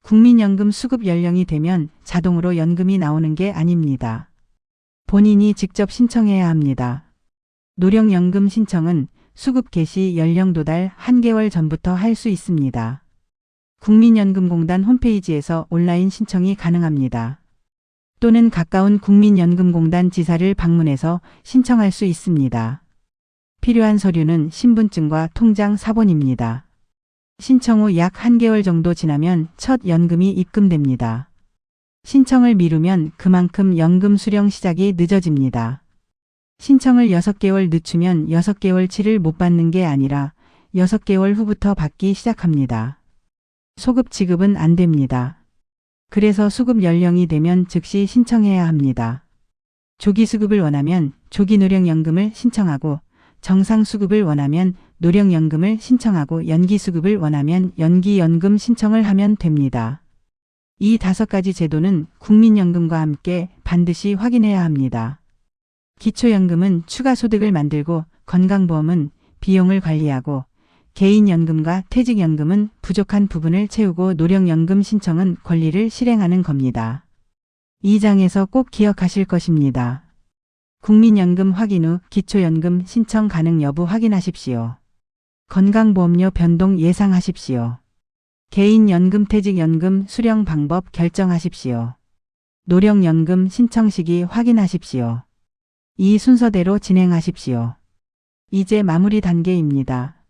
국민연금 수급 연령이 되면 자동으로 연금이 나오는 게 아닙니다. 본인이 직접 신청해야 합니다. 노령연금 신청은 수급 개시 연령 도달 1개월 전부터 할 수 있습니다. 국민연금공단 홈페이지에서 온라인 신청이 가능합니다. 또는 가까운 국민연금공단 지사를 방문해서 신청할 수 있습니다. 필요한 서류는 신분증과 통장 사본입니다. 신청 후 약 1개월 정도 지나면 첫 연금이 입금됩니다. 신청을 미루면 그만큼 연금 수령 시작이 늦어집니다. 신청을 6개월 늦추면 6개월치를 못 받는 게 아니라 6개월 후부터 받기 시작합니다. 소급 지급은 안 됩니다. 그래서 수급 연령이 되면 즉시 신청해야 합니다. 조기 수급을 원하면 조기 노령연금을 신청하고 정상 수급을 원하면 노령연금을 신청하고 연기 수급을 원하면 연기연금 신청을 하면 됩니다. 이 5가지 제도는 국민연금과 함께 반드시 확인해야 합니다. 기초연금은 추가 소득을 만들고 건강보험은 비용을 관리하고 개인연금과 퇴직연금은 부족한 부분을 채우고 노령연금 신청은 권리를 실행하는 겁니다. 이 장에서 꼭 기억하실 것입니다. 국민연금 확인 후 기초연금 신청 가능 여부 확인하십시오. 건강보험료 변동 예상하십시오. 개인연금 퇴직연금 수령 방법 결정하십시오. 노령연금 신청 시기 확인하십시오. 이 순서대로 진행하십시오. 이제 마무리 단계입니다.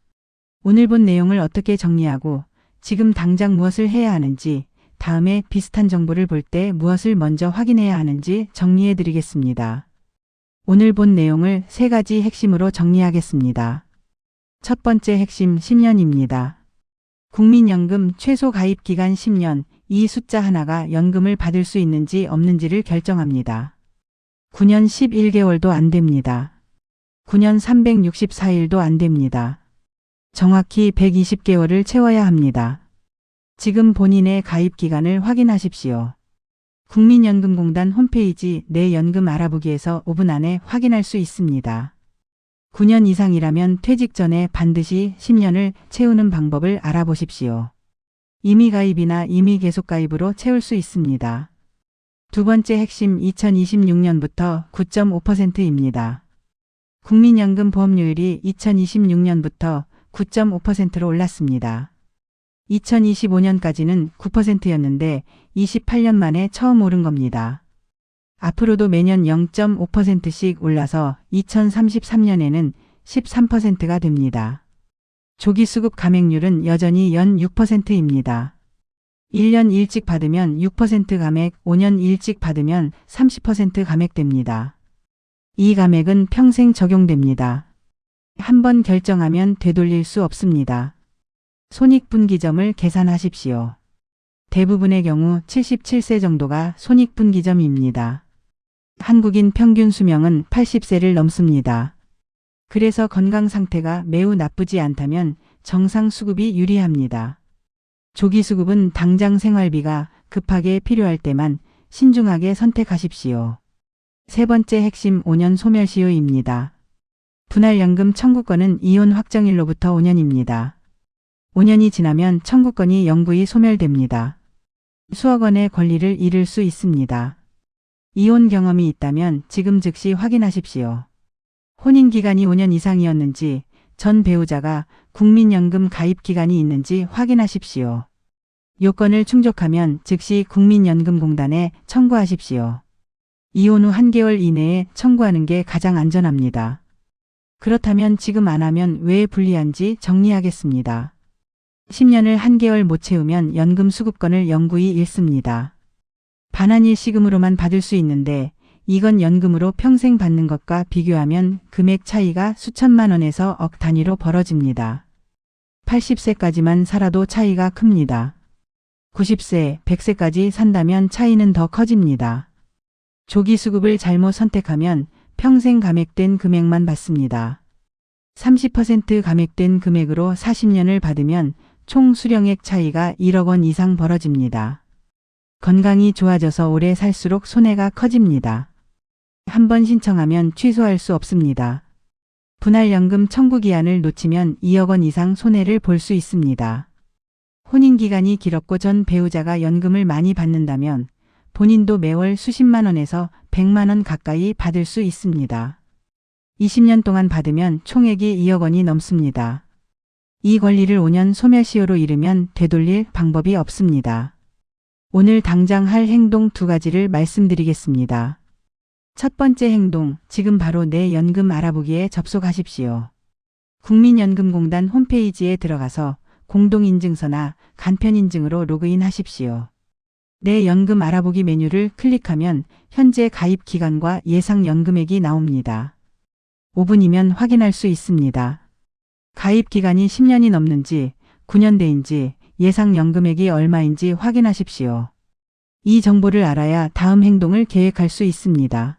오늘 본 내용을 어떻게 정리하고 지금 당장 무엇을 해야 하는지, 다음에 비슷한 정보를 볼 때 무엇을 먼저 확인해야 하는지 정리해 드리겠습니다. 오늘 본 내용을 3가지 핵심으로 정리하겠습니다. 첫 번째 핵심 10년입니다. 국민연금 최소 가입 기간 10년, 이 숫자 하나가 연금을 받을 수 있는지 없는지를 결정합니다. 9년 11개월도 안 됩니다. 9년 364일도 안 됩니다. 정확히 120개월을 채워야 합니다. 지금 본인의 가입 기간을 확인하십시오. 국민연금공단 홈페이지 내 연금 알아보기에서 5분 안에 확인할 수 있습니다. 9년 이상이라면 퇴직 전에 반드시 10년을 채우는 방법을 알아보십시오. 임의가입이나 임의계속가입으로 채울 수 있습니다. 두 번째 핵심 2026년부터 9.5%입니다. 국민연금 보험료율이 2026년부터 9.5%로 올랐습니다. 2025년까지는 9%였는데 28년 만에 처음 오른 겁니다. 앞으로도 매년 0.5%씩 올라서 2033년에는 13%가 됩니다. 조기수급 감액률은 여전히 연 6%입니다. 1년 일찍 받으면 6% 감액, 5년 일찍 받으면 30% 감액됩니다. 이 감액은 평생 적용됩니다. 한번 결정하면 되돌릴 수 없습니다. 손익분기점을 계산하십시오. 대부분의 경우 77세 정도가 손익분기점입니다. 한국인 평균 수명은 80세를 넘습니다. 그래서 건강 상태가 매우 나쁘지 않다면 정상 수급이 유리합니다. 조기 수급은 당장 생활비가 급하게 필요할 때만 신중하게 선택하십시오. 세 번째 핵심 5년 소멸시효입니다. 분할연금 청구권은 이혼 확정일로부터 5년입니다. 5년이 지나면 청구권이 영구히 소멸됩니다. 수억 원의 권리를 잃을 수 있습니다. 이혼 경험이 있다면 지금 즉시 확인하십시오. 혼인 기간이 5년 이상이었는지, 전 배우자가 국민연금 가입 기간이 있는지 확인하십시오. 요건을 충족하면 즉시 국민연금공단에 청구하십시오. 이혼 후 1개월 이내에 청구하는 게 가장 안전합니다. 그렇다면 지금 안 하면 왜 불리한지 정리하겠습니다. 10년을 1개월 못 채우면 연금 수급권을 영구히 잃습니다. 반환일 시금으로만 받을 수 있는데 이건 연금으로 평생 받는 것과 비교하면 금액 차이가 수천만 원에서 억 단위로 벌어집니다. 80세까지만 살아도 차이가 큽니다. 90세, 100세까지 산다면 차이는 더 커집니다. 조기 수급을 잘못 선택하면 평생 감액된 금액만 받습니다. 30% 감액된 금액으로 40년을 받으면 총 수령액 차이가 1억 원 이상 벌어집니다. 건강이 좋아져서 오래 살수록 손해가 커집니다. 한 번 신청하면 취소할 수 없습니다. 분할연금 청구 기한을 놓치면 2억 원 이상 손해를 볼 수 있습니다. 혼인기간이 길었고 전 배우자가 연금을 많이 받는다면 본인도 매월 수십만 원에서 100만 원 가까이 받을 수 있습니다. 20년 동안 받으면 총액이 2억 원이 넘습니다. 이 권리를 5년 소멸시효로 잃으면 되돌릴 방법이 없습니다. 오늘 당장 할 행동 2가지를 말씀드리겠습니다. 첫 번째 행동, 지금 바로 내 연금 알아보기에 접속하십시오. 국민연금공단 홈페이지에 들어가서 공동인증서나 간편인증으로 로그인 하십시오. 내 연금 알아보기 메뉴를 클릭하면 현재 가입 기간과 예상 연금액이 나옵니다. 5분이면 확인할 수 있습니다. 가입 기간이 10년이 넘는지 9년대인지 예상 연금액이 얼마인지 확인하십시오. 이 정보를 알아야 다음 행동을 계획할 수 있습니다.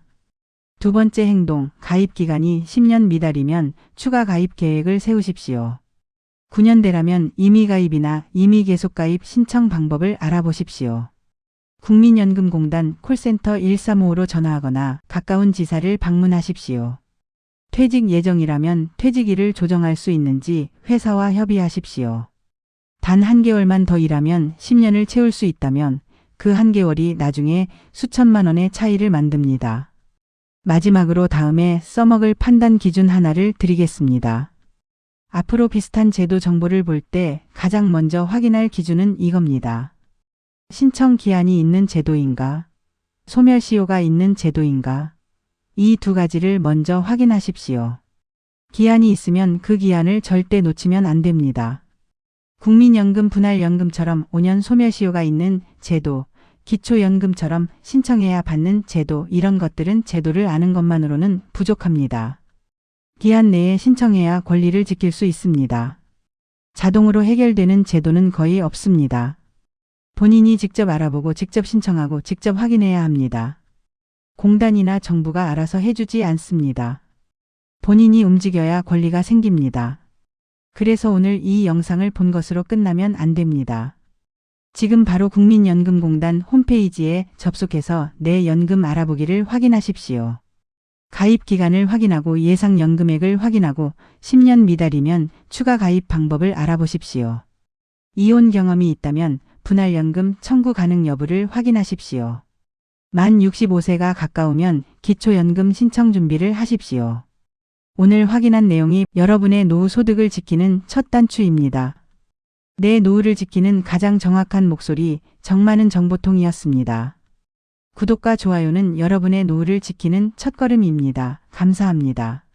두 번째 행동, 가입 기간이 10년 미달이면 추가 가입 계획을 세우십시오. 9년대라면 임의가입이나 임의계속가입 신청 방법을 알아보십시오. 국민연금공단 콜센터 1355로 전화하거나 가까운 지사를 방문하십시오. 퇴직 예정이라면 퇴직일을 조정할 수 있는지 회사와 협의하십시오. 단 한 개월만 더 일하면 10년을 채울 수 있다면 그 한 개월이 나중에 수천만 원의 차이를 만듭니다. 마지막으로 다음에 써먹을 판단 기준 하나를 드리겠습니다. 앞으로 비슷한 제도 정보를 볼 때 가장 먼저 확인할 기준은 이겁니다. 신청 기한이 있는 제도인가? 소멸시효가 있는 제도인가? 이 두 가지를 먼저 확인하십시오. 기한이 있으면 그 기한을 절대 놓치면 안 됩니다. 국민연금 분할연금처럼 5년 소멸시효가 있는 제도, 기초연금처럼 신청해야 받는 제도, 이런 것들은 제도를 아는 것만으로는 부족합니다. 기한 내에 신청해야 권리를 지킬 수 있습니다. 자동으로 해결되는 제도는 거의 없습니다. 본인이 직접 알아보고 직접 신청하고 직접 확인해야 합니다. 공단이나 정부가 알아서 해주지 않습니다. 본인이 움직여야 권리가 생깁니다. 그래서 오늘 이 영상을 본 것으로 끝나면 안 됩니다. 지금 바로 국민연금공단 홈페이지에 접속해서 내 연금 알아보기를 확인하십시오. 가입 기간을 확인하고 예상 연금액을 확인하고 10년 미달이면 추가 가입 방법을 알아보십시오. 이혼 경험이 있다면 분할연금 청구 가능 여부를 확인하십시오. 만 65세가 가까우면 기초연금 신청 준비를 하십시오. 오늘 확인한 내용이 여러분의 노후 소득을 지키는 첫 단추입니다. 내 노후를 지키는 가장 정확한 목소리, 정많은 정보통이었습니다. 구독과 좋아요는 여러분의 노후를 지키는 첫걸음입니다. 감사합니다.